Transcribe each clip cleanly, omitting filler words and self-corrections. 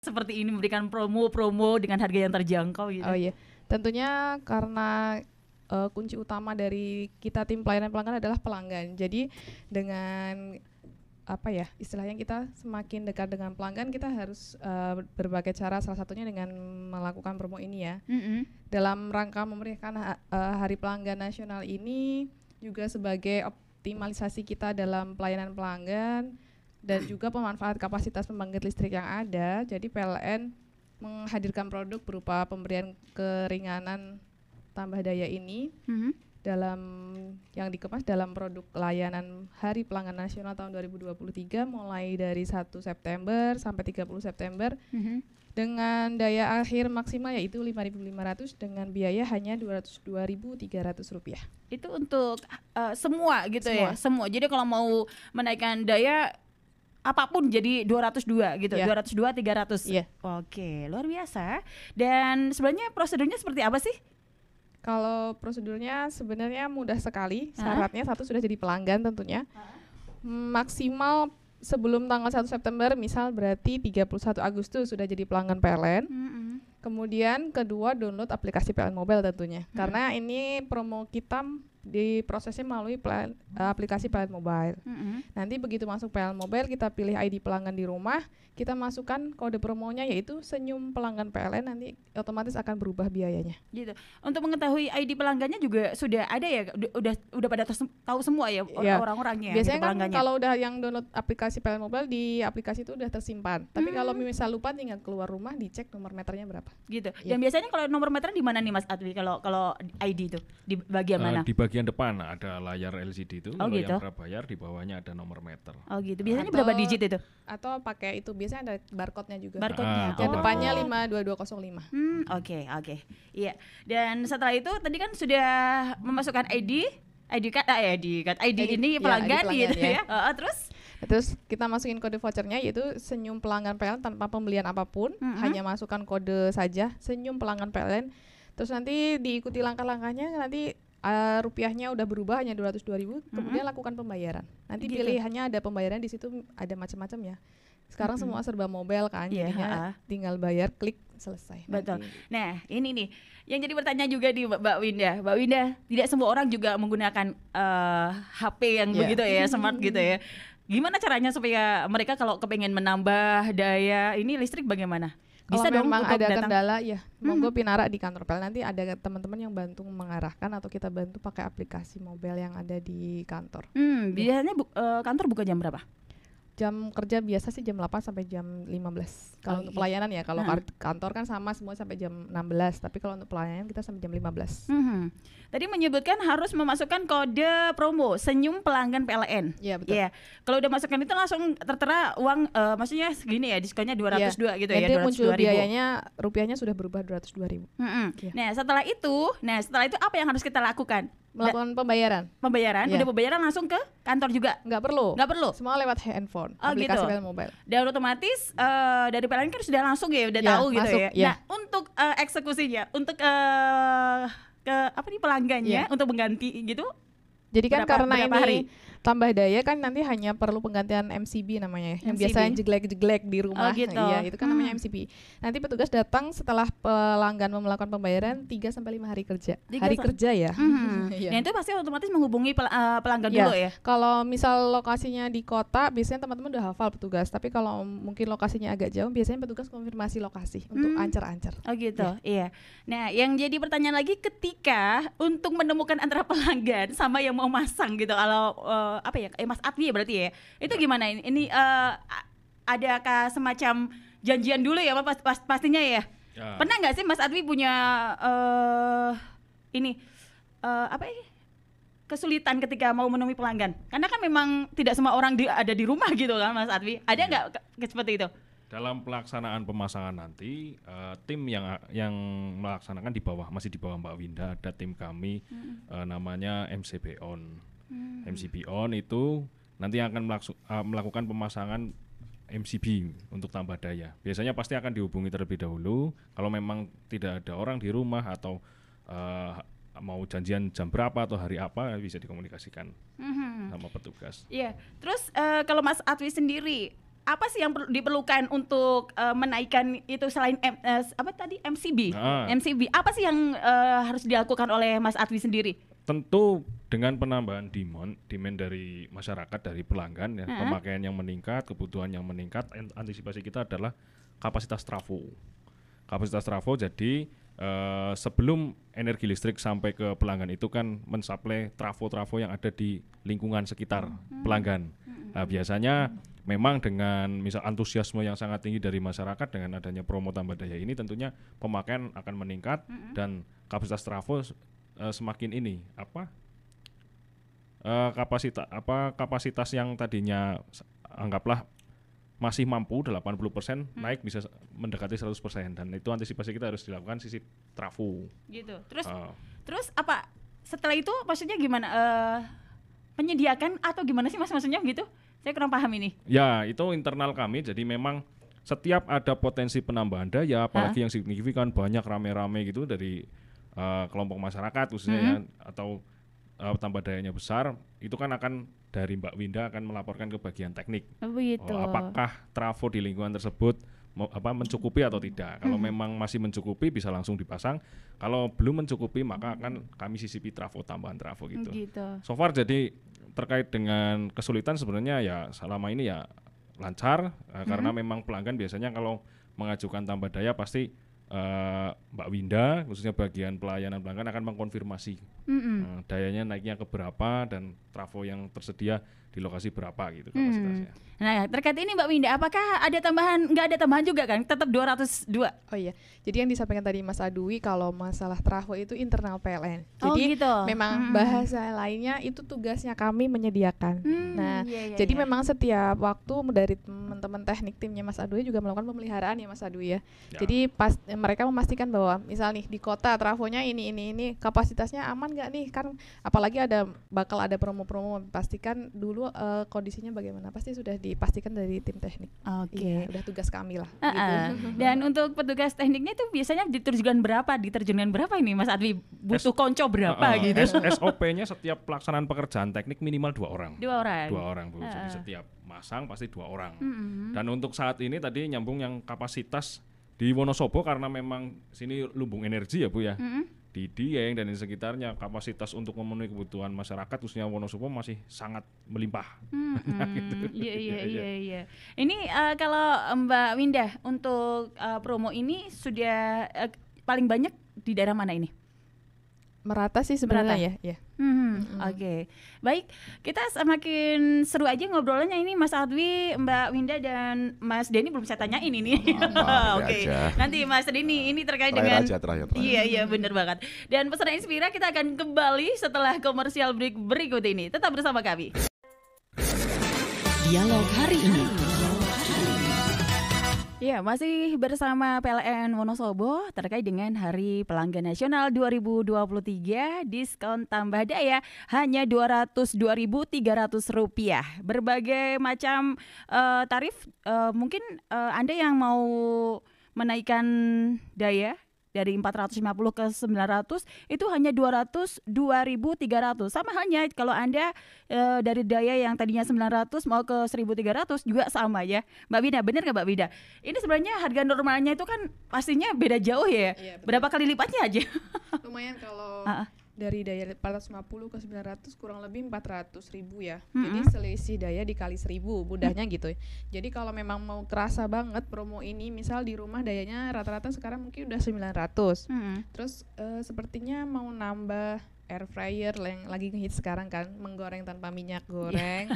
seperti ini memberikan promo-promo dengan harga yang terjangkau gitu? Oh iya, tentunya karena kunci utama dari kita tim pelayanan pelanggan adalah pelanggan. Jadi dengan apa ya istilahnya, kita semakin dekat dengan pelanggan, kita harus berbagai cara, salah satunya dengan melakukan promo ini ya. Dalam rangka memeriahkan Hari Pelanggan Nasional ini juga sebagai optimalisasi kita dalam pelayanan pelanggan dan juga pemanfaat kapasitas pembangkit listrik yang ada. Jadi PLN menghadirkan produk berupa pemberian keringanan tambah daya ini dalam yang dikemas dalam produk layanan Hari Pelanggan Nasional tahun 2023 mulai dari 1 September sampai 30 September dengan daya akhir maksimal yaitu 5.500 dengan biaya hanya Rp202.300. Itu untuk semua gitu ya? Semua. Jadi kalau mau menaikkan daya apapun jadi 202 gitu, 202, 300. Oke, luar biasa. Dan sebenarnya prosedurnya seperti apa sih? Kalau prosedurnya sebenarnya mudah sekali. Syaratnya satu, sudah jadi pelanggan tentunya. Maksimal sebelum tanggal 1 September, misal berarti 31 Agustus sudah jadi pelanggan PLN. Kemudian kedua, download aplikasi PLN Mobile tentunya. Karena ini promo kita diprosesnya melalui aplikasi PLN Mobile. Nanti begitu masuk PLN Mobile, kita pilih ID pelanggan di rumah, kita masukkan kode promonya yaitu senyum pelanggan PLN, nanti otomatis akan berubah biayanya. Gitu. Untuk mengetahui ID pelanggannya juga sudah ada ya, udah pada tahu semua ya orang-orangnya. Biasanya gitu, kan kalau udah yang download aplikasi PLN Mobile, di aplikasi itu udah tersimpan. Tapi kalau misal lupa, tinggal keluar rumah dicek nomor meternya berapa. Gitu. Dan biasanya kalau nomor meternya di mana nih Mas Adwi? Kalau ID itu di bagian mana? Di bagian depan ada layar LCD itu. Kalau gitu. yang prabayar di bawahnya ada nomor meter. Oh gitu. Biasanya berapa digit itu? Atau pakai itu biasanya ada barcode-nya juga. Barcode-nya. Yang depannya 52205. Oke. Iya. Dan setelah itu tadi kan sudah memasukkan ID ini pelanggan gitu ya. Terus kita masukin kode vouchernya yaitu senyum pelanggan PLN tanpa pembelian apapun, hanya masukkan kode saja senyum pelanggan PLN. Terus nanti diikuti langkah-langkahnya, nanti rupiahnya udah berubah hanya 202.000, kemudian lakukan pembayaran. Nanti pilihannya ada pembayaran di situ, ada macam-macam ya. Sekarang semua serba mobile kan, jadinya tinggal bayar, klik, selesai. Betul. Nah, ini nih yang jadi pertanyaan juga di Mbak Winda. Mbak Winda, tidak semua orang juga menggunakan HP yang begitu ya, smart gitu ya. Gimana caranya supaya mereka kalau kepengen menambah daya ini listrik bagaimana? Bisa kalau memang ada datang kendala ya, monggo pinara di kantor PLN, nanti ada teman-teman yang bantu mengarahkan atau kita bantu pakai aplikasi mobile yang ada di kantor. Biasanya kantor buka jam berapa? Jam kerja biasa sih jam 8 sampai jam 15. Kalau untuk pelayanan ya, kalau kantor kan sama semua sampai jam 16, tapi kalau untuk pelayanan kita sampai jam 15. Tadi menyebutkan harus memasukkan kode promo senyum pelanggan PLN. Iya, betul. Iya. Kalau udah masukkan itu langsung tertera uang, maksudnya segini ya, diskonnya 202 gitu ya, 202.000. Nanti muncul biayanya, rupiahnya sudah berubah 202.000. Nah, setelah itu apa yang harus kita lakukan? Melakukan pembayaran. Udah pembayaran langsung ke kantor juga? Nggak perlu. Semua lewat handphone, aplikasi PLN Mobile. Dan otomatis dari PLN kan sudah langsung ya, udah tahu gitu masuk, ya. Nah, untuk eksekusinya, untuk ke apa nih pelanggannya untuk mengganti gitu. Jadi kan karena ini hari? Tambah daya kan nanti hanya perlu penggantian MCB namanya ya, yang biasanya jeglek-jeglek di rumah. Gitu. Iya, itu kan namanya MCB. Nanti petugas datang setelah pelanggan melakukan pembayaran 3 sampai 5 hari kerja. Kerja ya. Nah, itu pasti otomatis menghubungi pelanggan dulu ya. Kalau misal lokasinya di kota, biasanya teman-teman udah hafal petugas, tapi kalau mungkin lokasinya agak jauh, biasanya petugas konfirmasi lokasi untuk ancer-ancer. Oh gitu. Iya. Nah, yang jadi pertanyaan lagi ketika untuk menemukan antara pelanggan sama yang mau masang gitu, kalau Mas Adwi ya berarti ya. Itu gimana ini? Ini adakah semacam janjian dulu ya pastinya ya? Pernah nggak sih Mas Adwi punya kesulitan ketika mau menemui pelanggan? Karena kan memang tidak semua orang ada di rumah gitu kan Mas Adwi. Ada nggak seperti itu? Dalam pelaksanaan pemasangan nanti, tim yang melaksanakan masih di bawah Mbak Winda, ada tim kami namanya MCB On. MCB On itu nanti akan melakukan pemasangan MCB untuk tambah daya. Biasanya pasti akan dihubungi terlebih dahulu. Kalau memang tidak ada orang di rumah atau mau janjian jam berapa atau hari apa, bisa dikomunikasikan sama petugas. Iya. Terus kalau Mas Adwi sendiri apa sih yang diperlukan untuk menaikkan itu selain MCB? MCB apa sih yang harus dilakukan oleh Mas Adwi sendiri? Tentu dengan penambahan demand dari masyarakat, dari pelanggan ya, pemakaian yang meningkat, kebutuhan yang meningkat, antisipasi kita adalah kapasitas trafo. Kapasitas trafo jadi sebelum energi listrik sampai ke pelanggan itu kan mensuplai trafo-trafo yang ada di lingkungan sekitar pelanggan. Nah, biasanya memang dengan misal antusiasme yang sangat tinggi dari masyarakat dengan adanya promo tambah daya ini tentunya pemakaian akan meningkat dan kapasitas trafo semakin ini kapasitas yang tadinya anggaplah masih mampu 80% naik bisa mendekati 100% dan itu antisipasi kita harus dilakukan sisi trafo. Gitu. Terus apa setelah itu maksudnya gimana? Menyediakan atau gimana sih Mas maksudnya gitu? Saya kurang paham ini. Ya, itu internal kami jadi memang setiap ada potensi penambahan daya apalagi yang signifikan banyak rame-rame gitu dari kelompok masyarakat khususnya ya atau tambah dayanya besar itu kan akan dari Mbak Winda akan melaporkan ke bagian teknik. Begitu. Apakah trafo di lingkungan tersebut mencukupi atau tidak. Kalau memang masih mencukupi bisa langsung dipasang. Kalau belum mencukupi maka akan kami sisipi tambahan trafo gitu. So far jadi terkait dengan kesulitan sebenarnya ya selama ini ya lancar karena memang pelanggan biasanya kalau mengajukan tambah daya pasti Mbak Winda khususnya bagian pelayanan pelanggan akan mengkonfirmasi dayanya naiknya ke berapa dan trafo yang tersedia di lokasi berapa gitu kapasitasnya. Nah, terkait ini Mbak Winda, apakah ada tambahan? Nggak ada tambahan juga kan? Tetap 202. Oh iya, jadi yang disampaikan tadi Mas Adwi kalau masalah trafo itu internal PLN. Jadi gitu. Memang bahasa lainnya itu tugasnya kami menyediakan. Jadi memang setiap waktu dari teman-teman teknik timnya Mas Adwi juga melakukan pemeliharaan ya Mas Adwi ya. Jadi mereka memastikan bahwa misal nih di kota trafonya ini kapasitasnya aman nggak nih kan apalagi bakal ada promo-promo pastikan dulu kondisinya bagaimana pasti sudah dipastikan dari tim teknik. Iya, udah tugas kami lah. Gitu. Dan untuk petugas tekniknya itu biasanya diterjunkan berapa ini Mas Adwi? Butuh konco berapa gitu? SOP-nya setiap pelaksanaan pekerjaan teknik minimal 2 orang. 2 orang. 2 orang Bu. Jadi setiap masang pasti 2 orang. Dan untuk saat ini tadi nyambung yang kapasitas di Wonosobo karena memang sini lumbung energi ya Bu ya. Di Dieng dan di sekitarnya kapasitas untuk memenuhi kebutuhan masyarakat khususnya Wonosobo masih sangat melimpah. Iya. Ini kalau Mbak Winda untuk promo ini sudah paling banyak di daerah mana ini? Merata sih sebenarnya ya. Oke. Baik, kita semakin seru aja ngobrolnya ini Mas Adwi, Mbak Winda dan Mas Denny belum saya tanyain ini. Oke. Nanti Mas Denny ini terkait dengan terakhir. Iya benar banget. Dan pesan Inspira kita akan kembali setelah komersial break berikut ini. Tetap bersama kami. Dialog hari ini. Ya, masih bersama PLN Wonosobo terkait dengan Hari Pelanggan Nasional 2023, diskon tambah daya hanya Rp202.300. Berbagai macam tarif, mungkin Anda yang mau menaikkan daya dari 450 ke 900 itu hanya 202.300. Sama hanya kalau Anda dari daya yang tadinya 900 mau ke 1.300 juga sama ya. Mbak Winda, benar nggak Mbak Winda? Ini sebenarnya harga normalnya itu kan pastinya beda jauh ya. Iya, berapa kali lipatnya aja? Lumayan kalau dari daya 450 ke 900 kurang lebih 400.000 ya. Jadi selisih daya dikali 1.000 mudahnya gitu. Jadi kalau memang mau kerasa banget promo ini misal di rumah dayanya rata-rata sekarang mungkin udah 900. Terus sepertinya mau nambah air fryer yang lagi ngehit sekarang kan, menggoreng tanpa minyak goreng.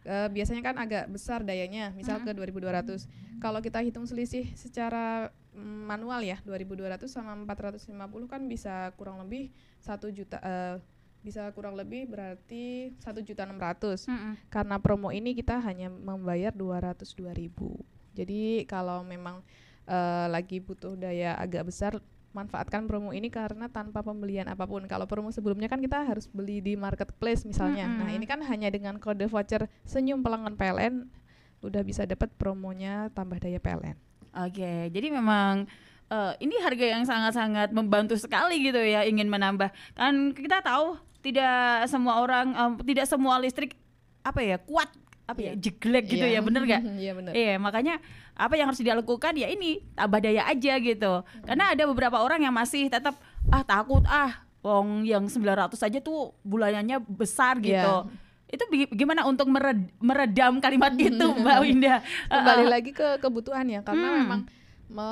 Biasanya kan agak besar dayanya, misal ke 2.200. Kalau kita hitung selisih secara manual ya, 2.200 sama 450 kan bisa kurang lebih 1 juta, bisa kurang lebih berarti 1.600.000. Karena promo ini kita hanya membayar 202.000. Jadi kalau memang lagi butuh daya agak besar, manfaatkan promo ini karena tanpa pembelian apapun. Kalau promo sebelumnya kan kita harus beli di marketplace misalnya. Nah ini kan hanya dengan kode voucher senyum pelanggan PLN udah bisa dapat promonya tambah daya PLN. Oke, jadi memang ini harga yang sangat-sangat membantu sekali gitu ya, ingin menambah. Kan kita tahu tidak semua orang, tidak semua listrik kuat apa ya jeglek gitu ya, bener nggak? Iya bener. Iya, makanya apa yang harus dilakukan ya ini tambah daya aja gitu. Karena ada beberapa orang yang masih tetap takut wong yang 900 aja tuh bulanannya besar gitu. Itu gimana untuk meredam kalimat itu, Mbak Winda? Kembali lagi ke kebutuhan ya, karena memang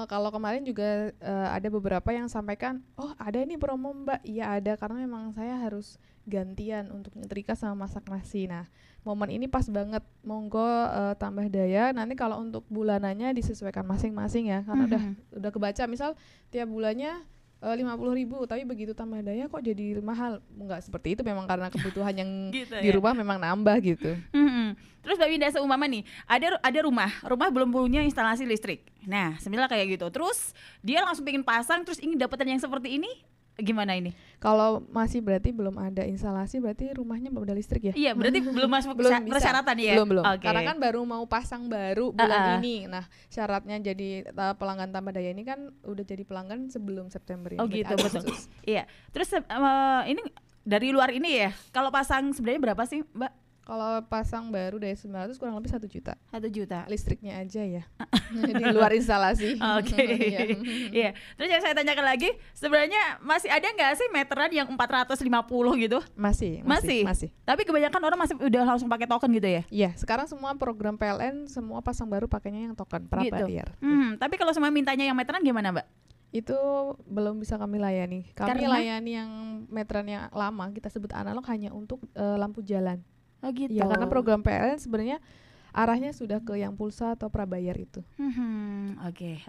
kalau kemarin juga ada beberapa yang sampaikan, oh ada nih promo Mbak, iya ada karena memang saya harus gantian untuk nyetrika sama masak nasi. Nah momen ini pas banget, monggo tambah daya. Nanti kalau untuk bulanannya disesuaikan masing-masing ya, karena udah kebaca misal tiap bulannya 50.000, tapi begitu tambah daya kok jadi mahal. Enggak seperti itu, memang karena kebutuhan yang gitu di rumah memang nambah gitu. Terus Mbak Winda, seumpama nih ada rumah belum punya instalasi listrik. Nah semisal kayak gitu, terus dia langsung pengen pasang, terus ingin dapatan yang seperti ini, gimana ini? Kalau masih berarti belum ada instalasi, berarti rumahnya belum ada listrik ya? Iya, berarti belum masuk persyaratan ya? Belum. Okay. Karena kan baru mau pasang baru bulan ini. Nah, syaratnya jadi pelanggan tambah daya ini kan udah jadi pelanggan sebelum September ini. Oh gitu, betul. Iya. Terus ini dari luar ini ya, kalau pasang sebenarnya berapa sih, Mbak? Kalau pasang baru dari 900 kurang lebih 1 juta. 1 juta. Listriknya aja ya. Di luar instalasi. Oke. Iya. Terus yang saya tanyakan lagi, sebenarnya masih ada nggak sih meteran yang 450 gitu? Masih. Tapi kebanyakan orang masih udah langsung pakai token gitu ya? Iya, sekarang semua program PLN semua pasang baru pakainya yang token prabayar. Tapi kalau semua mintanya yang meteran gimana, Mbak? Itu belum bisa kami layani. Kami layani yang meteran yang lama, kita sebut analog, hanya untuk lampu jalan. Oh gitu. Ya, karena program PLN sebenarnya arahnya sudah ke yang pulsa atau prabayar itu. Oke.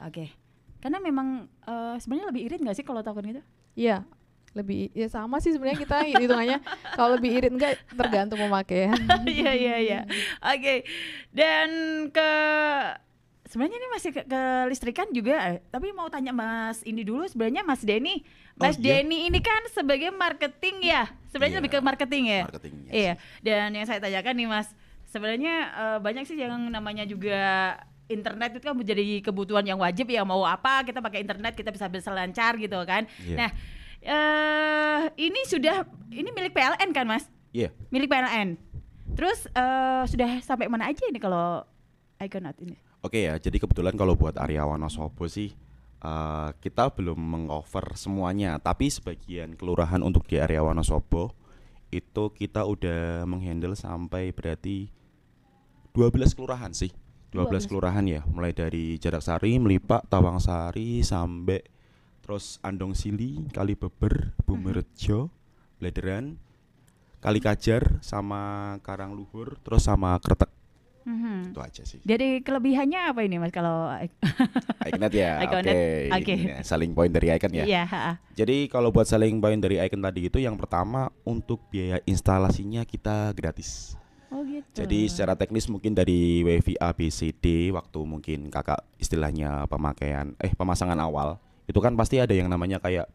Karena memang sebenarnya lebih irit nggak sih kalau token gitu? Iya, lebih ya sama sih sebenarnya kita hitungannya. Kalau lebih irit enggak tergantung pemakaian. Iya. Oke. Dan sebenarnya ini masih ke listrikan juga, tapi mau tanya Mas ini dulu, sebenarnya Mas Denny. Denny ini kan sebagai marketing ya, sebenarnya lebih ke marketing ya. Iya. Dan yang saya tanyakan nih Mas, sebenarnya banyak sih yang namanya juga internet itu kan menjadi kebutuhan yang wajib ya, mau apa kita pakai internet kita bisa lancar gitu kan. Nah, ini milik PLN kan Mas? Iya. Milik PLN. Terus sudah sampai mana aja ini kalau Iconote ini? Oke ya, jadi kebetulan kalau buat area Wonosobo sih kita belum meng-cover semuanya, tapi sebagian kelurahan untuk di area Wonosobo itu kita udah menghandle sampai berarti 12 kelurahan sih. 12 kelurahan ya, mulai dari Jaraksari, Melipak, Tawangsari sampai terus Andong Sili, Kalibeber, Bumerejo, Blederan, Kalikajar sama Karangluhur, terus sama Kretek. Itu aja sih. Jadi kelebihannya apa ini Mas kalau Iconet ya? Oke. Selling point dari Icon ya? Iya. Jadi kalau buat selling point dari Icon tadi itu, yang pertama untuk biaya instalasinya kita gratis. Oh gitu. Jadi secara teknis mungkin dari WiFi A, B, C, D, waktu mungkin kakak istilahnya pemasangan awal, itu kan pasti ada yang namanya kayak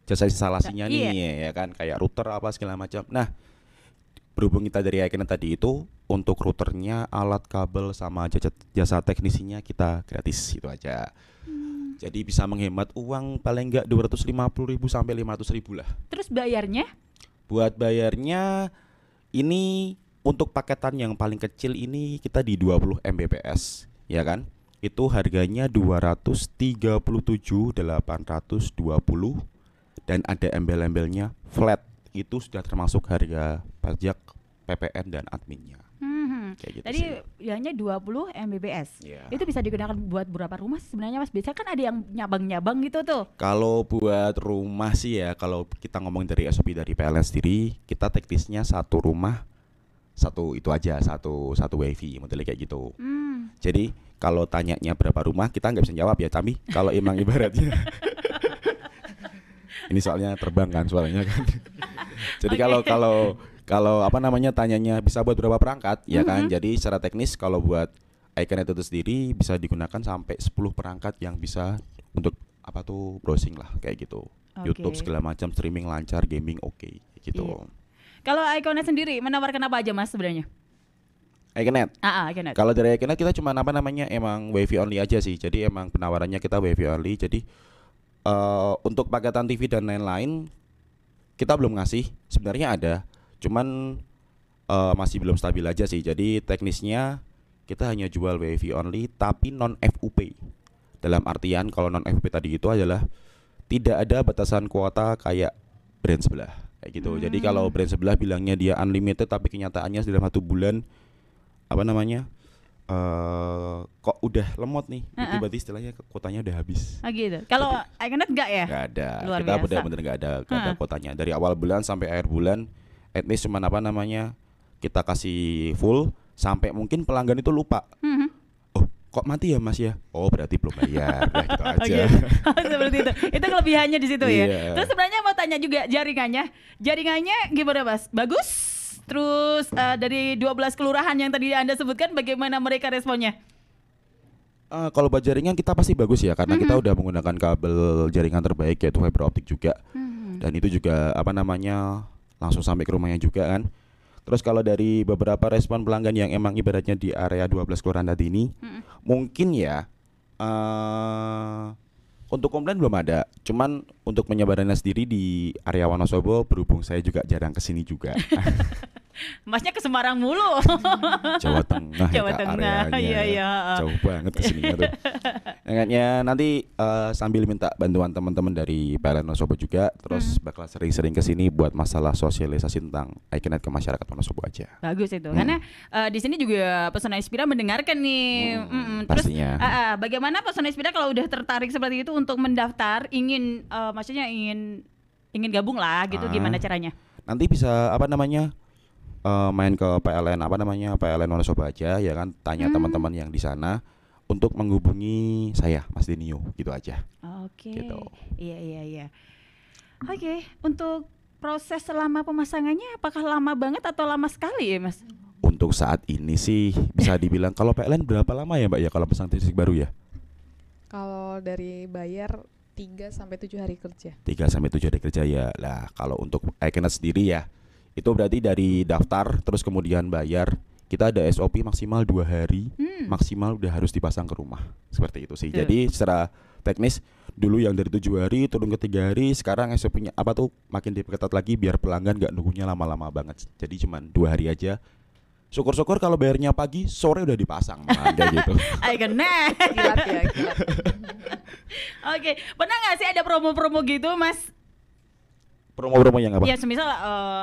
jasa instalasinya nih ya kan, kayak router apa segala macam. Nah, berhubung kita dari Icon tadi itu, untuk routernya, alat kabel sama jasa teknisinya kita gratis, itu aja. Jadi bisa menghemat uang paling enggak 250.000 sampai 500.000 lah. Terus bayarnya? Buat bayarnya ini untuk paketan yang paling kecil ini kita di 20 Mbps, ya kan? Itu harganya 237.820 dan ada embel-embelnya flat. Itu sudah termasuk harga pajak, PPN dan adminnya. Kayak gitu. Tadi hanya 20 Mbps. Itu bisa digunakan buat berapa rumah sebenarnya Mas? Biasanya kan ada yang nyabang-nyabang gitu tuh. Kalau buat rumah sih ya, kalau kita ngomong dari SOP dari PLN sendiri, kita teknisnya satu rumah satu wifi modelnya kayak gitu. Jadi kalau tanyanya berapa rumah kita nggak bisa jawab ya, tapi kalau emang ibaratnya ini soalnya terbang kan suaranya kan. Jadi kalau apa namanya tanyanya bisa buat berapa perangkat ya kan. Jadi secara teknis kalau buat Iconet itu sendiri bisa digunakan sampai 10 perangkat yang bisa untuk browsing lah kayak gitu. YouTube segala macam, streaming lancar, gaming gitu. Kalau Iconet sendiri menawarkan apa aja Mas sebenarnya? Iconet. Iconet. Kalau dari Iconet kita cuma emang wifi only aja sih. Jadi emang penawarannya kita wifi only. Jadi untuk paketan TV dan lain-lain kita belum ngasih. Sebenarnya ada, cuman masih belum stabil aja sih. Jadi teknisnya kita hanya jual WiFi only tapi non FUP. Dalam artian kalau non FUP tadi itu adalah tidak ada batasan kuota kayak brand sebelah kayak gitu. Jadi kalau brand sebelah bilangnya dia unlimited tapi kenyataannya dalam 1 bulan apa namanya kok udah lemot nih, tiba-tiba istilahnya kuotanya udah habis. Ah gitu. Kalau iKNet enggak ya? Nggak ada. Luar Kita biasa. benar-benar nggak ada kuotanya. Dari awal bulan sampai akhir bulan, at least cuman apa namanya kita kasih full sampai mungkin pelanggan itu lupa. Oh, kok mati ya Mas ya? Oh, berarti belum bayar. Udah gitu aja. Seperti itu. Itu kelebihannya di situ ya. Iya. Terus sebenarnya mau tanya juga jaringannya gimana Mas? Bagus? Terus dari 12 kelurahan yang tadi Anda sebutkan bagaimana mereka responnya? Kalau buat jaringan kita pasti bagus ya karena kita udah menggunakan kabel jaringan terbaik yaitu fiber optik juga. Dan itu juga apa namanya langsung sampai ke rumahnya juga kan. Terus kalau dari beberapa respon pelanggan yang emang ibaratnya di area 12 kelurahan tadi ini mungkin ya untuk komplain belum ada. Cuman untuk penyebarannya sendiri di area Wonosobo berhubung saya juga jarang kesini juga. Masnya ke Semarang mulu. Jawa Tengah Jawa ya, Kak, Tengah, areanya. iya, iya. Jauh banget kesininya tuh. Makanya nanti sambil minta bantuan teman-teman dari PLN Wonosobo juga, terus bakal sering-sering kesini buat masalah sosialisasi tentang iKNet ke masyarakat Wonosobo aja. Bagus itu. Karena di sini juga Pesona Inspira mendengarkan nih. Terus pastinya. bagaimana Pesona Inspira kalau udah tertarik seperti itu untuk mendaftar, maksudnya ingin gabung lah gitu, gimana caranya? Nanti bisa apa namanya? Main ke PLN PLN Wonosobo aja ya kan, tanya teman-teman yang di sana untuk menghubungi saya Mas Denio gitu aja. Oke. Gitu. Iya. Oke, untuk proses selama pemasangannya apakah lama banget atau lama sekali ya, Mas? Untuk saat ini sih bisa dibilang kalau PLN berapa lama ya Mbak ya kalau pasang listrik baru ya? Kalau dari bayar 3 sampai 7 hari kerja. 3 sampai 7 hari kerja ya. Lah kalau untuk iKNet sendiri ya itu berarti dari daftar terus kemudian bayar kita ada SOP maksimal 2 hari maksimal udah harus dipasang ke rumah seperti itu sih. Jadi secara teknis dulu yang dari 7 hari turun ke 3 hari, sekarang SOP-nya apa tuh makin diperketat lagi biar pelanggan nggak nunggunya lama-lama banget. Jadi cuman 2 hari aja. Syukur-syukur kalau bayarnya pagi sore udah dipasang malah kayak gitu. iKNet. Kilat ya, kilat. Oke, pernah nggak sih ada promo-promo gitu, Mas? Promo-promo yang apa? Ya semisal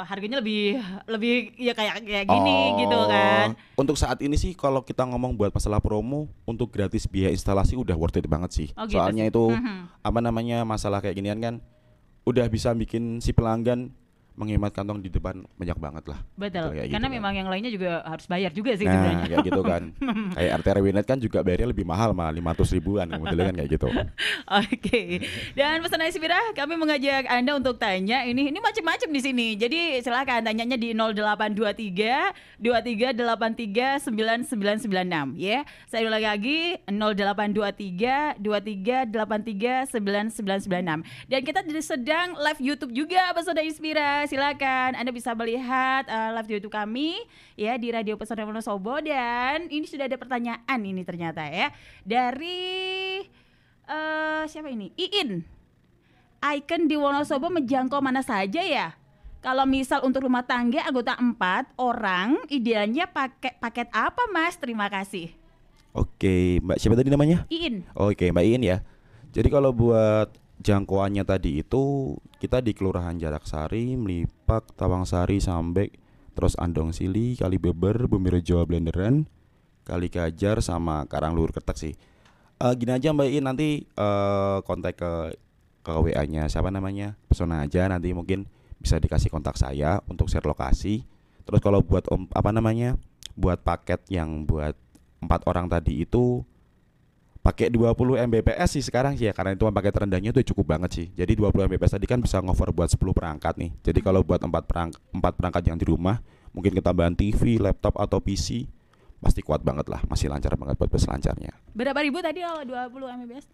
harganya lebih ya kayak gini gitu kan. Untuk saat ini sih kalau kita ngomong buat masalah promo untuk gratis biaya instalasi udah worth it banget sih. Oh, gitu. Soalnya itu apa namanya masalah kayak ginian kan udah bisa bikin si pelanggan menghemat kantong di depan banyak banget lah. Betul. Kayak Karena gitu memang yang lainnya juga harus bayar juga sih Nah sebenarnya. kayak gitu kan. Kayak RT RW-net kan juga bayarnya lebih mahal malah 500 ribuan modelnya kan kayak gitu. Oke. Dan Pesona Inspira kami mengajak Anda untuk tanya ini macam-macam di sini. Jadi silakan tanyanya di 0823 2383 9996 ya. Saya ulang lagi 0823 2383 9996. Dan kita sedang live YouTube juga Pesona Inspira. Silakan Anda bisa melihat live YouTube kami ya di Radio Pesona Wonosobo. Dan ini sudah ada pertanyaan ini ternyata ya dari siapa ini? Iin. Icon di Wonosobo menjangkau mana saja ya? Kalau misal untuk rumah tangga anggota 4 orang, idealnya pakai paket apa Mas? Terima kasih. Oke, Mbak siapa tadi namanya? Iin. Oke, Mbak Iin ya. Jadi kalau buat jangkauannya tadi itu kita di Kelurahan Jaraksari, Melipak, Tawangsari, Sambek, terus Andong Sili, Kalibeber, Bumirejo, Blenderan, Kali Kajar sama Karangluhur Kertek sih. Gini aja Mbak Iin nanti kontak ke WA-nya siapa namanya Pesona aja, nanti mungkin bisa dikasih kontak saya untuk share lokasi. Terus kalau buat buat paket yang buat 4 orang tadi itu pakai 20 Mbps sih sekarang sih ya, karena itu paket terendahnya itu cukup banget sih. Jadi 20 Mbps tadi kan bisa ngover buat 10 perangkat nih. Jadi kalau buat 4 perangkat yang di rumah, mungkin ketambahan TV, laptop atau PC, pasti kuat banget lah, masih lancar banget buat berselancarnya. Berapa ribu tadi kalau 20 Mbps?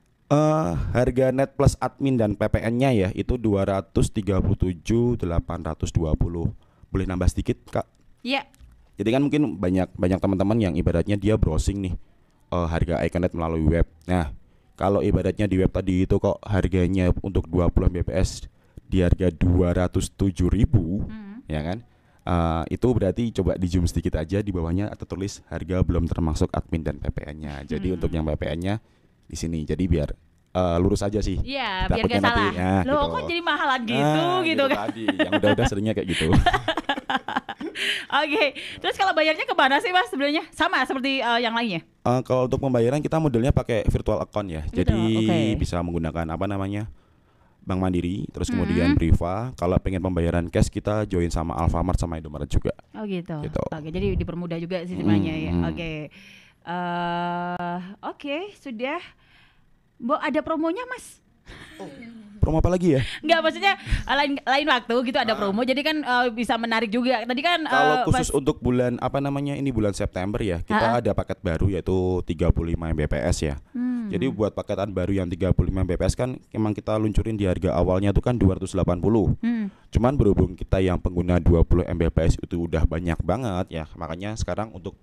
Harga net plus admin dan PPN-nya ya itu 237.820. Boleh nambah sedikit, Kak? Iya. Jadi kan mungkin banyak teman-teman yang ibaratnya dia browsing nih harga iKNet melalui web. Nah, kalau ibaratnya di web tadi itu kok harganya untuk 20 Mbps di harga 207.000, ya kan? Itu berarti coba di zoom sedikit aja, di bawahnya tertulis harga belum termasuk admin dan PPN-nya. Jadi untuk yang PPN-nya di sini. Jadi biar lurus aja sih. Iya, biar Takutnya gak salah. nanti, ya, Loh, gitu. kok jadi mahalan gitu kan? Tadi. Yang udah seringnya kayak gitu. Oke, terus kalau bayarnya ke mana sih Mas sebenarnya? Sama seperti yang lainnya? Kalau untuk pembayaran kita modelnya pakai virtual account ya. Jadi oke. bisa menggunakan apa namanya Bank Mandiri, terus kemudian Priva. Kalau pengen pembayaran cash kita join sama Alfamart sama Indomaret juga. Oh gitu. Gitu. Oke, jadi dipermudah juga sih sebenarnya ya. Oke. Oke, sudah. Mbok ada promonya Mas? Promo apa lagi ya? Enggak, maksudnya lain waktu gitu ada promo. Jadi kan bisa menarik juga. Tadi kan Kalau khusus untuk bulan apa namanya ini bulan September ya, kita ada paket baru yaitu 35 Mbps ya. Jadi buat paketan baru yang 35 Mbps kan emang kita luncurin di harga awalnya itu kan 280. Cuman berhubung kita yang pengguna 20 Mbps itu udah banyak banget ya, makanya sekarang untuk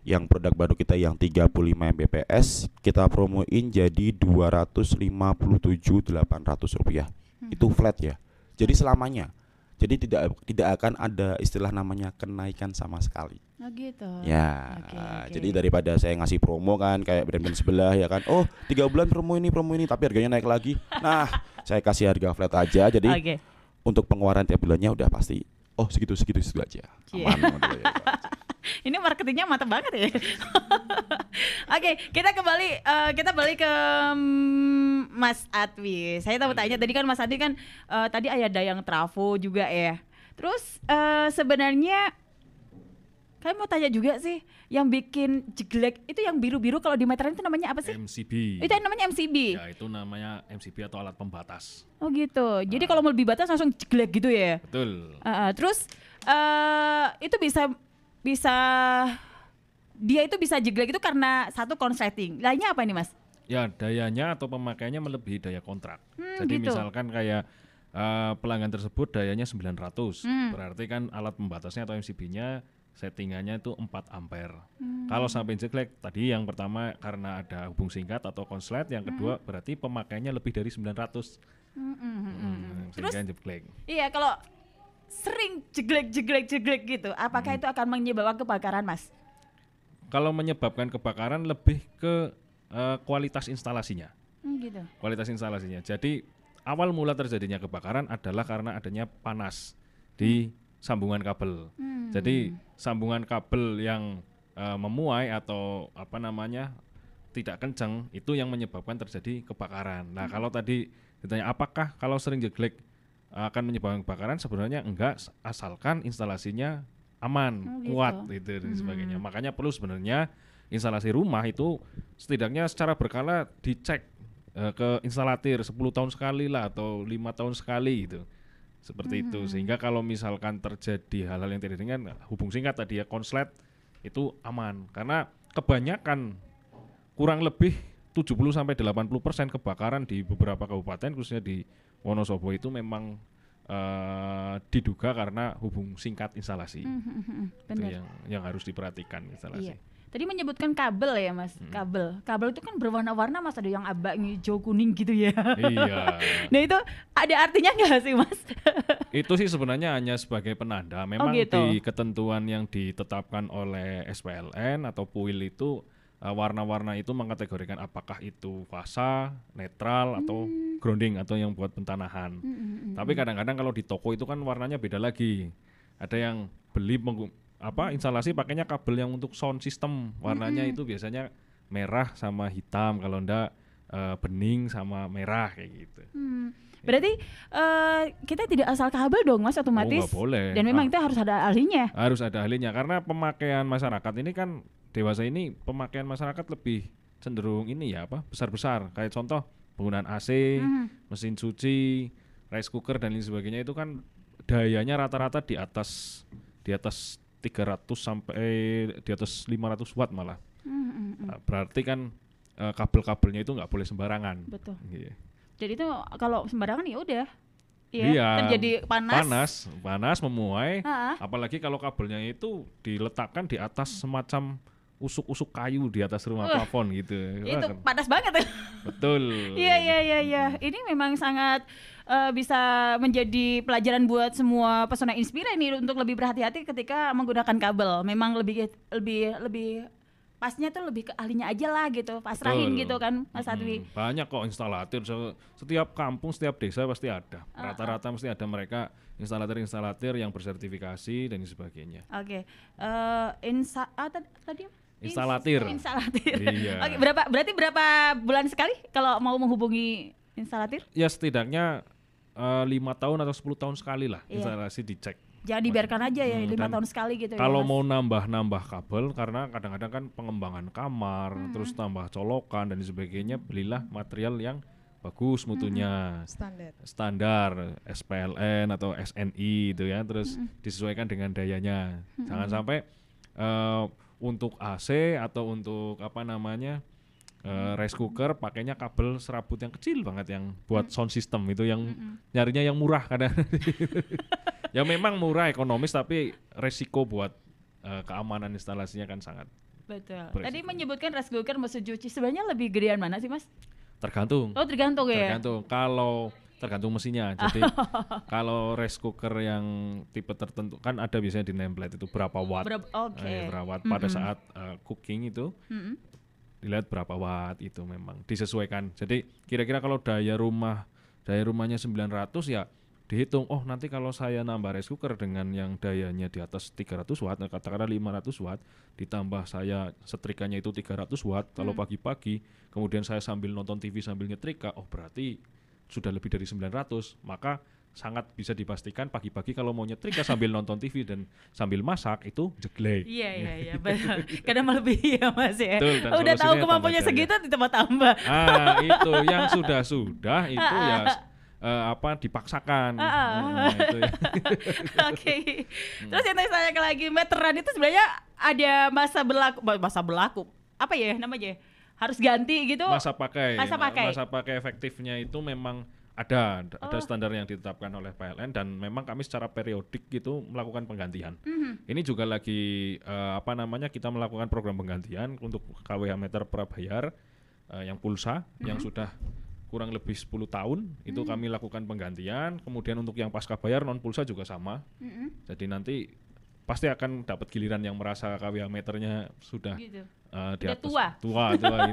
yang produk baru kita yang 35 Mbps kita promoin jadi 257.800 rupiah. Itu flat ya. Jadi selamanya. Jadi tidak akan ada istilah namanya kenaikan sama sekali. Oh gitu. Ya. Oke. Jadi daripada saya ngasih promo kan kayak brand-brand sebelah ya kan. Oh, 3 bulan promo ini tapi harganya naik lagi. Nah, saya kasih harga flat aja. Jadi untuk pengeluaran tiap bulannya udah pasti segitu aja. Aman modelnya. Ini marketingnya mantap banget ya. Oke, kita balik ke Mas Adwi. Saya tahu tanya tadi kan Mas Adwi kan tadi ada yang trafo juga ya. Terus sebenarnya kalian mau tanya juga sih, yang bikin jeglek itu yang biru-biru kalau di meteran itu namanya apa sih? MCB. Itu yang namanya MCB. Ya, itu namanya MCB atau alat pembatas. Oh gitu. Jadi kalau mau lebih batas langsung jeglek gitu ya. Betul. Terus itu dia itu bisa jeglek itu karena satu konsleting. Lainnya apa ini Mas? Ya, dayanya atau pemakaiannya melebihi daya kontrak. Jadi gitu. misalkan kayak pelanggan tersebut dayanya 900, berarti kan alat pembatasnya atau MCB-nya settingannya itu 4 ampere. Kalau sampai jeglek, tadi yang pertama karena ada hubung singkat atau konslet, yang kedua berarti pemakaiannya lebih dari 900. Sehingga jeglek. Iya, kalau sering jeglek gitu, apakah itu akan menyebabkan kebakaran Mas? Kalau menyebabkan kebakaran lebih ke kualitas instalasinya. Gitu. Kualitas instalasinya. Jadi awal mula terjadinya kebakaran adalah karena adanya panas di sambungan kabel. Jadi sambungan kabel yang memuai atau apa namanya tidak kencang itu yang menyebabkan terjadi kebakaran. Nah, kalau tadi ditanya apakah kalau sering jeglek akan menyebabkan kebakaran, sebenarnya enggak, asalkan instalasinya aman, kuat gitu dan sebagainya. Makanya perlu sebenarnya instalasi rumah itu setidaknya secara berkala dicek ke instalatir 10 tahun sekali lah atau 5 tahun sekali gitu. Seperti itu, sehingga kalau misalkan terjadi hal-hal yang tidak diinginkan, hubung singkat tadi ya, konslet itu aman. Karena kebanyakan kurang lebih 70-80% kebakaran di beberapa kabupaten khususnya di Wonosobo itu memang diduga karena hubung singkat instalasi. Itu yang harus diperhatikan instalasi. Iya. Tadi menyebutkan kabel ya Mas, kabel itu kan berwarna-warna Mas, ada yang abang, hijau, kuning gitu ya. Iya. Nah itu ada artinya nggak sih Mas? Itu sih sebenarnya hanya sebagai penanda. Memang gitu. di ketentuan yang ditetapkan oleh SPLN atau PUIL itu warna-warna itu mengkategorikan apakah itu fasa, netral atau grounding atau yang buat pentanahan. Tapi kadang-kadang kalau di toko itu kan warnanya beda lagi. Ada yang beli instalasi pakainya kabel yang untuk sound system, warnanya itu biasanya merah sama hitam, kalau enggak bening sama merah kayak gitu. Berarti kita tidak asal kabel dong Mas, otomatis. Nggak boleh. Dan memang itu harus ada ahlinya. Harus ada ahlinya karena pemakaian masyarakat ini kan dewasa ini pemakaian masyarakat lebih cenderung ini ya besar-besar. Kayak contoh penggunaan AC, mesin cuci, rice cooker dan lain sebagainya itu kan dayanya rata-rata di atas 300 sampai di atas 500 watt malah. Berarti kan kabel-kabelnya itu nggak boleh sembarangan. Betul. Yeah. Jadi itu kalau sembarangan ya udah. Iya, terjadi panas memuai. Apalagi kalau kabelnya itu diletakkan di atas semacam usuk-usuk kayu di atas rumah plafon gitu. Itu Wah, panas banget. betul. Iya. Ini memang sangat bisa menjadi pelajaran buat semua pesona Inspira ini untuk lebih berhati-hati ketika menggunakan kabel. Memang lebih pasnya tuh lebih ke ahlinya aja lah gitu, pasrahin Betul. gitu kan Mas Adwi. Banyak kok instalator, setiap kampung, setiap desa pasti ada. Rata-rata mesti ada mereka instalator yang bersertifikasi dan sebagainya. Oke. Tadi Instalatir. Iya. Oke, berarti berapa bulan sekali kalau mau menghubungi instalatir? Ya setidaknya 5 tahun atau 10 tahun sekali lah Iya. instalasi dicek. Jangan dibiarkan aja ya 5 dan tahun sekali gitu ya. Kalau Mas. mau nambah kabel, karena kadang-kadang kan pengembangan kamar, terus tambah colokan dan sebagainya, belilah material yang bagus mutunya, standar SPLN atau SNI itu ya, terus disesuaikan dengan dayanya. Jangan sampai untuk AC atau untuk rice cooker pakainya kabel serabut yang kecil banget yang buat sound system itu yang nyarinya yang murah kadang. Ya memang murah ekonomis tapi resiko buat keamanan instalasinya kan sangat Betul. beresiko. Tadi menyebutkan rice cooker mesin cuci, sebenarnya lebih gedean mana sih Mas? tergantung. Oh tergantung ya. Tergantung. Kalau tergantung mesinnya. Jadi kalau rice cooker yang tipe tertentu kan ada biasanya di nameplate itu berapa watt. Oke. Berapa watt pada saat cooking itu. Dilihat berapa watt itu memang disesuaikan. Jadi kira-kira kalau daya rumahnya 900 ya dihitung, oh nanti kalau saya nambah rice cooker dengan yang dayanya di atas 300 watt, katakanlah 500 watt, ditambah saya setrikanya itu 300 watt, kalau pagi-pagi, kemudian saya sambil nonton TV sambil nyetrika, oh berarti sudah lebih dari 900, maka sangat bisa dipastikan pagi-pagi kalau mau nyetrika sambil nonton TV dan sambil masak itu jeglek. Iya, betul. Karena melebihi ya Mas ya. Betul, dan Udah tahu solusinya kemampuannya tambah segitu ditambah tambah. Itu yang sudah itu ya dipaksakan. Itu ya. Oke. Terus yang tadi saya lagi meteran itu sebenarnya ada masa berlaku. Apa ya namanya? Harus ganti gitu. Masa pakai efektifnya itu memang ada standar yang ditetapkan oleh PLN dan memang kami secara periodik gitu melakukan penggantian. Ini juga lagi kita melakukan program penggantian untuk KWH meter prabayar yang pulsa yang sudah kurang lebih 10 tahun itu kami lakukan penggantian. Kemudian untuk yang pasca bayar non pulsa juga sama. Jadi nanti pasti akan dapat giliran yang merasa KWH meternya sudah gitu. Di Udah atas tua gitu kan.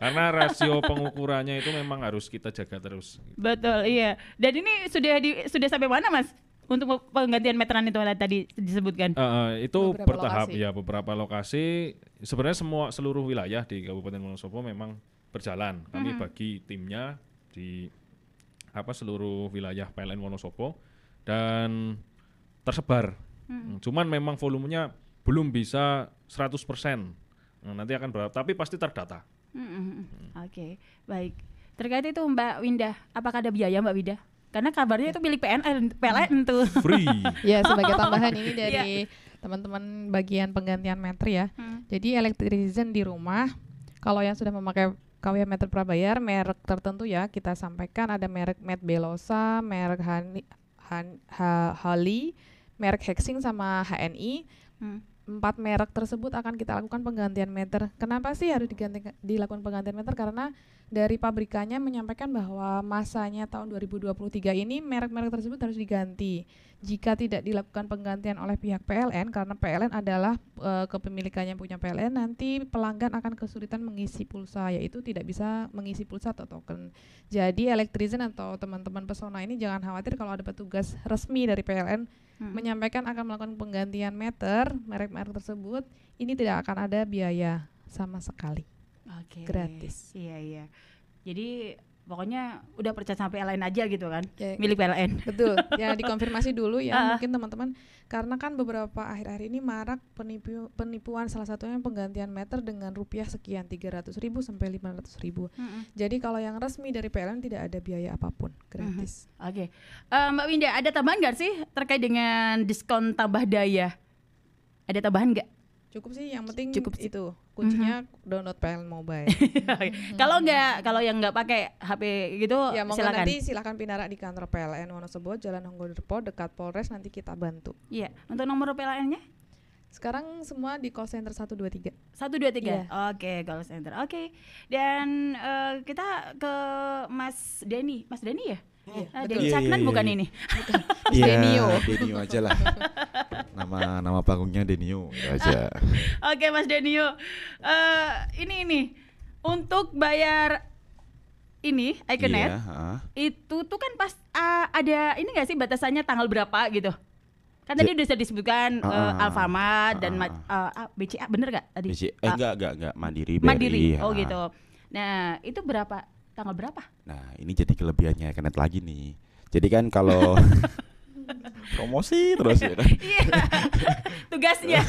Karena rasio pengukurannya itu memang harus kita jaga terus. Betul, iya. Dan ini sudah sampai mana Mas? Untuk penggantian meteran itu tadi disebutkan. Itu Beberapa bertahap lokasi. ya, beberapa lokasi. Sebenarnya seluruh wilayah di Kabupaten Wonosobo memang berjalan. Kami bagi timnya di seluruh wilayah PLN Wonosobo dan tersebar. Cuman memang volumenya belum bisa 100%. Nanti akan berapa, tapi pasti terdata. Oke, baik. Terkait itu Mbak Winda, apakah ada biaya Mbak Winda? Karena kabarnya itu milik PLN tuh. Free. Ya, sebagai tambahan ini dari teman-teman bagian penggantian meter ya. Jadi electrician di rumah, kalau yang sudah memakai KWH meter prabayar, merek tertentu ya kita sampaikan ada merek Med Belosa, merek Hali, merek Hexing sama HNI. 4 merek tersebut akan kita lakukan penggantian meter. Kenapa sih harus dilakukan penggantian meter? Karena dari pabrikannya menyampaikan bahwa masanya tahun 2023 ini merek-merek tersebut harus diganti. Jika tidak dilakukan penggantian oleh pihak PLN, karena PLN adalah kepemilikannya punya PLN, nanti pelanggan akan kesulitan mengisi pulsa, yaitu tidak bisa mengisi pulsa atau token. Jadi electrician atau teman-teman pesona ini jangan khawatir kalau ada petugas resmi dari PLN menyampaikan akan melakukan penggantian meter merek-merek tersebut, ini tidak akan ada biaya sama sekali. Oke. Gratis. Iya. Jadi pokoknya udah percaya sama PLN aja gitu kan, Ya, milik PLN. betul. Ya dikonfirmasi dulu ya mungkin teman-teman, karena kan beberapa akhir-akhir ini marak penipuan, salah satunya penggantian meter dengan rupiah sekian 300.000 sampai 500.000. Jadi kalau yang resmi dari PLN tidak ada biaya apapun, gratis. Oke. Mbak Winda, ada tambahan nggak sih terkait dengan diskon tambah daya? Ada tambahan nggak? Cukup sih, yang penting Cukup sih. itu kuncinya download PLN Mobile. Kalau yang nggak pakai HP gitu, Ya monggo silakan. nanti silakan pindah di kantor PLN Wonosobo, Jalan Honggo Derpo dekat Polres, nanti kita bantu. Iya. Untuk nomor PLN-nya? Sekarang semua di call center 123. 123. Iya. Oke, call center. Oke. Dan kita ke Mas Denny. Mas Denny ya? Denny Iya, Caknan iya, bukan iya. ini. Iya, Denio. Denio aja lah. Nama panggungnya Denio gitu aja. Oke, Mas Denio. Ini untuk bayar ini Iconet Iya, heeh. itu tuh kan pas ada ini nggak sih batasannya tanggal berapa gitu? Kan tadi udah disebutkan Alfamart dan BCA, bener nggak tadi? Enggak Mandiri, BRI. Mandiri. Oh ah. gitu. Nah, itu berapa? Tanggal berapa? Nah, ini jadi kelebihannya Iconet lagi nih. Jadi kan kalau promosi terus ya kan. Iya. Tugasnya.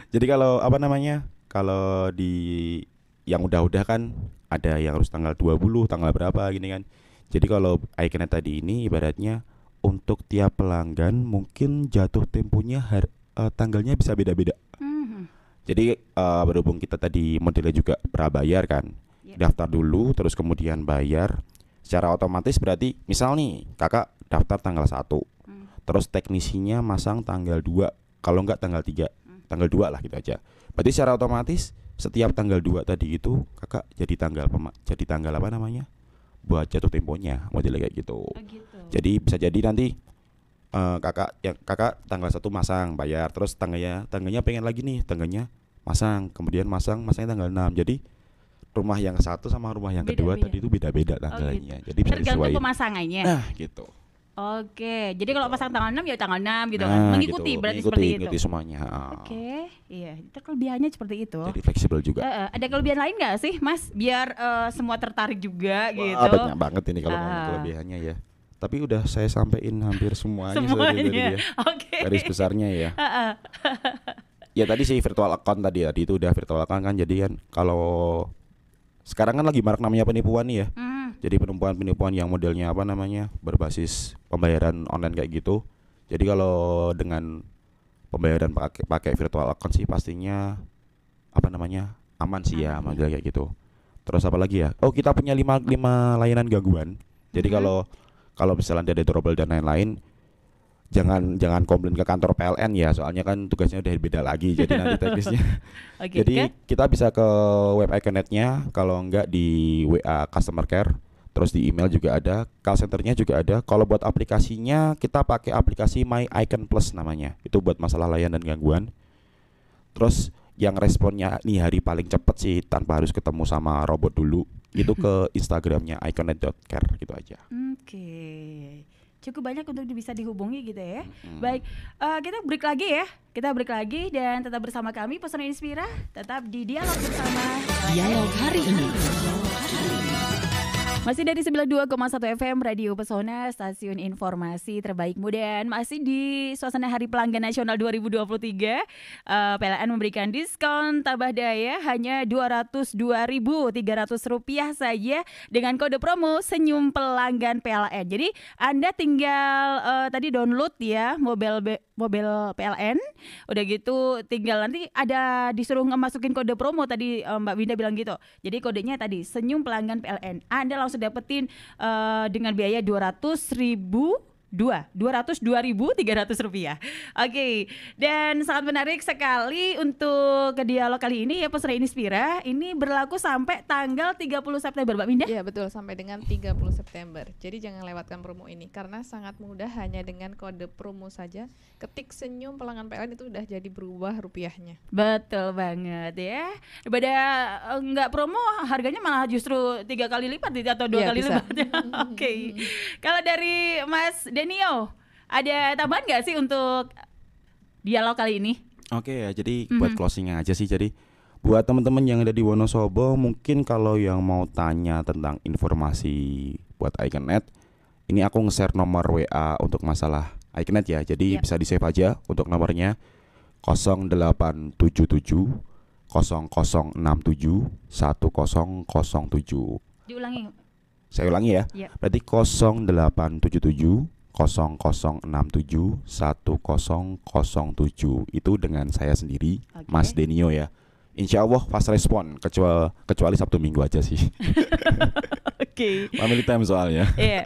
Jadi kalau apa namanya? Kalau di yang udah kan ada yang harus tanggal 20, tanggal berapa gini kan. Jadi kalau Iconet tadi ini ibaratnya untuk tiap pelanggan mungkin jatuh temponya tanggalnya bisa beda-beda. Jadi berhubung kita tadi modelnya juga prabayar kan. Daftar dulu terus kemudian bayar secara otomatis, berarti misal nih kakak daftar tanggal 1. Terus teknisinya masang tanggal 2, kalau enggak tanggal 3. Tanggal 2 lah gitu aja. Berarti secara otomatis setiap tanggal 2 tadi itu kakak jadi tanggal apa namanya? Buat jatuh temponya, modelnya kayak gitu. Gitu. Jadi bisa jadi nanti kakak tanggal 1 masang bayar, terus tanggalnya pengen lagi nih, tanggalnya masang, kemudian masangnya tanggal 6. Jadi rumah yang satu sama rumah yang kedua tadi itu beda-beda tanggalnya. Gitu. Jadi bisa Tergantung disesuaikan. pemasangannya. Nah, gitu. Oke, jadi kalau pasang tanggal 6 ya tanggal 6 gitu kan. Mengikuti gitu. berarti seperti itu. Mengikuti semuanya. Oke, iya, itu kelebihannya seperti itu. Jadi fleksibel juga. Ada kelebihan lain nggak sih, Mas? Biar semua tertarik juga gitu. Banyak banget ini kalau ngomong kelebihannya ya. Tapi udah saya sampein hampir semuanya. Semuanya. Oke. Garis besarnya ya. Ya tadi sih virtual account tadi itu udah virtual account kan, jadi kan kalau sekarang kan lagi marak namanya penipuan nih ya. Jadi penipuan yang modelnya apa namanya berbasis pembayaran online kayak gitu. Jadi kalau dengan pembayaran pakai virtual account sih pastinya apa namanya aman sih ya, model kayak gitu. Terus apa lagi ya? Oh, kita punya 5 layanan gangguan. Jadi kalau misalnya ada trouble dan lain-lain, jangan komplain ke kantor PLN ya, soalnya kan tugasnya udah beda lagi. Jadi nanti teknisnya. Jadi kita bisa ke web Iconetnya, kalau enggak di WA customer care. Terus di email juga ada, call centernya juga ada. Kalau buat aplikasinya kita pakai aplikasi My Icon Plus namanya. Itu buat masalah layanan gangguan. Terus yang responnya nih hari paling cepet sih tanpa harus ketemu sama robot dulu, itu ke Instagramnya iconet.care gitu aja. Oke. Cukup banyak untuk bisa dihubungi gitu ya. Baik, kita break lagi ya. Kita break lagi dan tetap bersama kami Pesona Inspira, tetap di Dialog Bersama. Dialog hari ini. Masih dari 92,1 FM Radio Pesona, stasiun informasi terbaikmu, dan masih di suasana Hari Pelanggan Nasional 2023. PLN memberikan diskon tambah daya hanya Rp202.300 saja dengan kode promo Senyum Pelanggan PLN. Jadi Anda tinggal tadi download ya mobile PLN, udah gitu tinggal nanti ada disuruh masukin kode promo tadi, Mbak Winda bilang gitu. Jadi kodenya tadi Senyum Pelanggan PLN. Anda langsung dapetin dengan biaya Rp202.300. Oke, dan sangat menarik sekali untuk ke dialog kali ini ya Pesona Inspira. Ini berlaku sampai tanggal 30 September, Mbak Winda? Iya betul, sampai dengan 30 September. Jadi jangan lewatkan promo ini karena sangat mudah, hanya dengan kode promo saja. Ketik Senyum Pelanggan PLN itu udah jadi berubah rupiahnya. Betul banget ya. Daripada nggak promo, harganya malah justru 3 kali lipat atau 2 kali lipat. Oke. Kalau dari Mas Denio, ada tambahan nggak sih untuk dialog kali ini? Oke ya, jadi buat closingnya aja sih. Jadi buat teman-teman yang ada di Wonosobo, mungkin kalau yang mau tanya tentang informasi buat Iconet, ini aku nge-share nomor WA untuk masalah Iconet ya. Jadi bisa di-save aja untuk nomornya 0877 0067 1007. Diulangi. Saya ulangi ya. Berarti 0877 0067 1007. Itu dengan saya sendiri, Mas Denio ya. Insya Allah fast respon, kecuali Sabtu Minggu aja sih. Oke. Family time soalnya. Iya.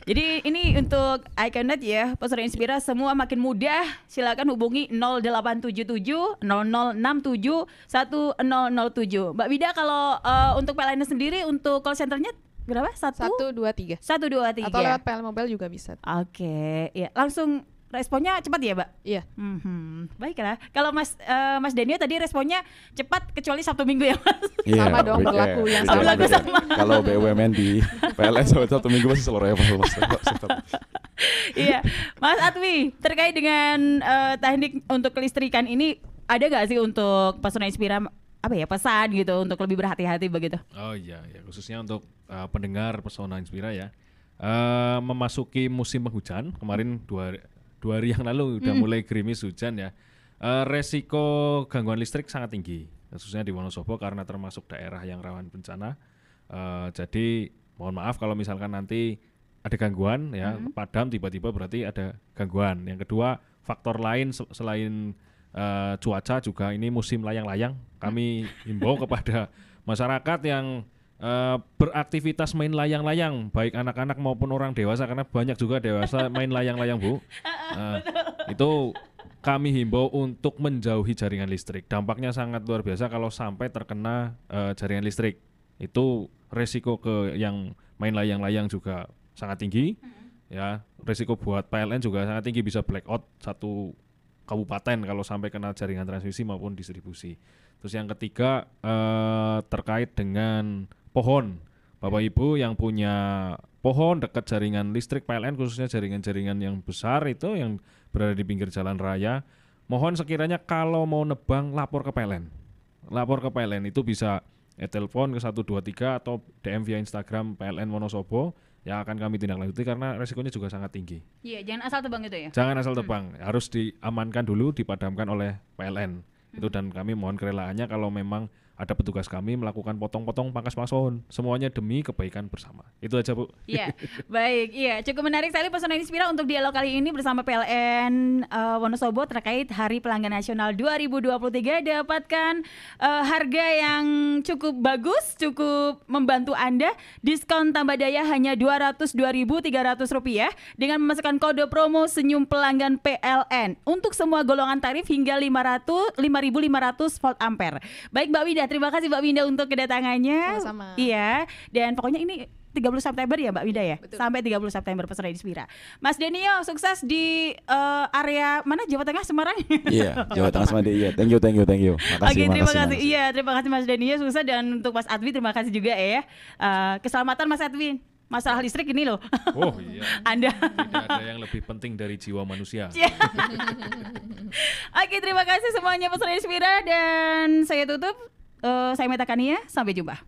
Jadi ini untuk Iconet ya, Pesona Inspira semua makin mudah. Silakan hubungi 0877 0067 1007. Mbak Wida kalau untuk PLN sendiri untuk call centernya berapa? 123 123. atau lewat PL Mobile juga bisa. Oke, ya langsung responnya cepat ya, Mbak? Iya. Baiklah. Kalau Mas Denio tadi responnya cepat kecuali Sabtu Minggu ya, Mas? Iya, Sama dong, berlaku yang beda, sama. beda. Sama. Kalau BUMN di PLN Sabtu Minggu masih seluruhnya Mas. Iya, Mas Atwi, terkait dengan teknik untuk kelistrikan ini ada nggak sih untuk Pesona Inspira apa ya pesan gitu untuk lebih berhati-hati begitu? Oh iya, ya khususnya untuk pendengar Pesona Inspira ya. Memasuki musim penghujan, kemarin dua hari yang lalu udah mulai gerimis hujan ya. Resiko gangguan listrik sangat tinggi, khususnya di Wonosobo karena termasuk daerah yang rawan bencana. Jadi mohon maaf kalau misalkan nanti ada gangguan ya, padam tiba-tiba berarti ada gangguan. Yang kedua, faktor lain selain cuaca juga ini musim layang-layang. Kami himbau kepada masyarakat yang beraktivitas main layang-layang, baik anak-anak maupun orang dewasa, karena banyak juga dewasa main layang-layang, Bu. Itu kami himbau untuk menjauhi jaringan listrik. Dampaknya sangat luar biasa kalau sampai terkena jaringan listrik. Itu resiko ke yang main layang-layang juga sangat tinggi. Ya, resiko buat PLN juga sangat tinggi, bisa blackout satu kabupaten kalau sampai kena jaringan transmisi maupun distribusi. Terus yang ketiga terkait dengan pohon. Bapak Ibu yang punya pohon dekat jaringan listrik PLN, khususnya jaringan-jaringan yang besar itu yang berada di pinggir jalan raya, mohon sekiranya kalau mau nebang lapor ke PLN. Lapor ke PLN itu bisa telepon ke 123 atau DM via Instagram PLN Wonosobo yang akan kami tindak lanjuti karena resikonya juga sangat tinggi. Iya, jangan asal tebang itu ya. Jangan asal tebang, harus diamankan dulu, dipadamkan oleh PLN. Itu dan kami mohon kerelaannya kalau memang ada petugas kami melakukan potong-potong pangkas pason, semuanya demi kebaikan bersama. Itu aja, Bu. Iya, baik. Iya, cukup menarik sekali Pesona Inspira untuk dialog kali ini bersama PLN Wonosobo terkait Hari Pelanggan Nasional 2023. Dapatkan harga yang cukup bagus, cukup membantu Anda. Diskon tambah daya hanya Rp202.300 dengan memasukkan kode promo senyum pelanggan PLN untuk semua golongan tarif hingga 5.500 volt ampere. Baik, Mbak Wida, terima kasih Mbak Winda untuk kedatangannya. Sama-sama. Iya, dan pokoknya ini 30 September ya Mbak Winda ya? Betul. Sampai 30 September Pesona Inspira. Mas Denio, sukses di area mana? Jawa Tengah, Semarang? Iya, Jawa Tengah sama dia. Iya, thank you. Makasih, Oke, terima kasih. makasih. Iya, terima kasih Mas Denio, sukses, dan untuk Mas Adwi terima kasih juga ya. Keselamatan Mas Adwi. Masalah listrik ini loh. Oh iya. Anda. Tidak ada yang lebih penting dari jiwa manusia. Oke, terima kasih semuanya Pesona Inspira, dan saya tutup. Saya Meta Kania, sampai jumpa.